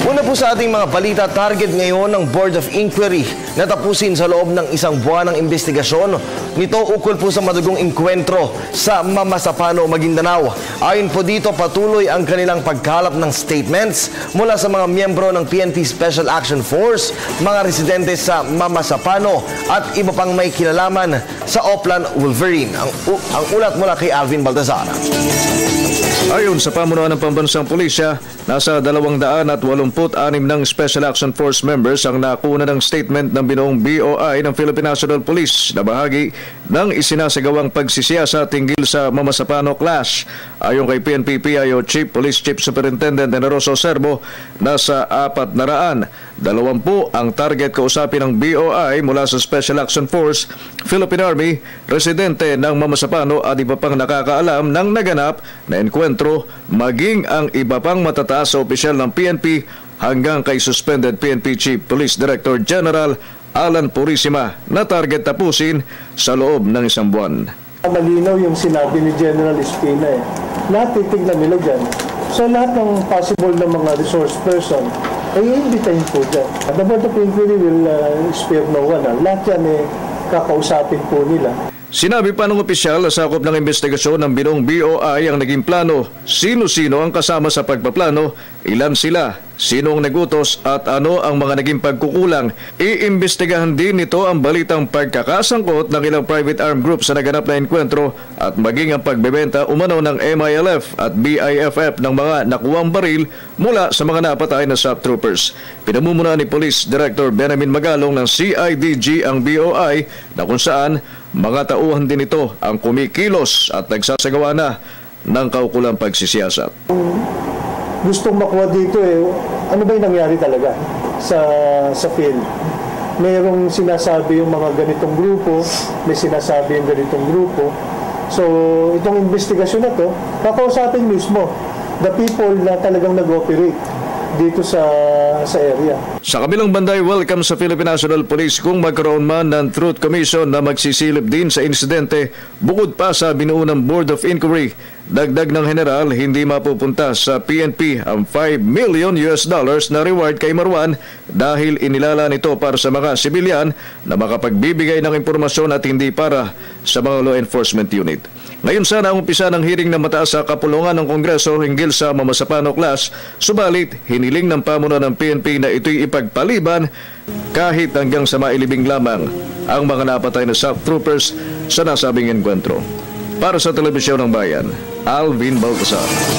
Una po sa ating mga balita, target ngayon ng Board of Inquiry na tapusin sa loob ng isang buwan ng investigasyon nito ukol po sa madugong inkwentro sa Mamasapano, Maguindanao. Ayon po dito, patuloy ang kanilang pagkalap ng statements mula sa mga miyembro ng PNP Special Action Force, mga residente sa Mamasapano at iba pang may kinalaman sa Oplan Wolverine. Ang ulat mula kay Alvin Baltazar. Ayon sa pamunuan ng Pambansang Pulisya, nasa 286 ng Special Action Force members ang nakuna ng statement ng binuong BOI ng Philippine National Police na bahagi ng isinasagawang pagsisiyasat tinggil sa Mamasapano Clash. Ayon kay PNP PIO Chief Police Chief Superintendent Generoso Serbo, nasa 400. 20 ang target kausapin ng BOI mula sa Special Action Force, Philippine Army, residente ng Mamasapano at iba pang nakakaalam ng naganap na enkwentro, maging ang iba pang matataas sa opisyal ng PNP hanggang kay suspended PNP Chief Police Director General Alan Purisima na target tapusin sa loob ng isang buwan. Malinaw yung sinabi ni General Espina Lahat titignan nila dyan. So lahat ng possible na mga resource person ay iimbitahin po dyan. The Board of Inquiry will spare no one. Lahat yan kakausapin po nila. Sinabi pa ng opisyal na sakop ng investigasyon ng binuong BOI ang naging plano, sino-sino ang kasama sa pagpaplano, ilan sila, sino ang nagutos at ano ang mga naging pagkukulang. Iimbestigahan din nito ang balitang pagkakasangkot ng ilang private armed groups sa naganap na enkwentro at maging ang pagbebenta umano ng MILF at BIFF ng mga nakuwang baril mula sa mga napatay na SAP troopers. Pinamumunuan ni Police Director Benjamin Magalong ng CIDG ang BOI na kung saan mga tauhan din ito ang kumikilos at nagsasagawa na ng kaukulang pagsisiyasat. Gustong makuha dito ano ba yung nangyari talaga sa field? Mayroong sinasabi yung mga ganitong grupo, may sinasabi yung ganitong grupo. So, itong investigasyon na to, kakausapin mismo the people na talagang nag-operate dito sa area. Sa kabilang banday, welcome sa Philippine National Police kung magkaroon man ng Truth Commission na magsisilip din sa insidente bukod pa sa binuo ng Board of Inquiry. Dagdag ng general, hindi mapupunta sa PNP ang $5 million na reward kay Marwan dahil inilala nito para sa mga sibilyan na makapagbibigay ng impormasyon at hindi para sa mga law enforcement unit. Ngayon sana ang umpisa ng hearing na mataas sa kapulungan ng Kongreso hinggil sa Mamasapano Clash, subalit hiniling ng pamunuan ng PNP na ito'y ipagpaliban kahit hanggang sa mailibing lamang ang mga napatay na SAP troopers sa nasabing enkwentro. Para sa Telebisyon ng Bayan, Alvin Baltazar.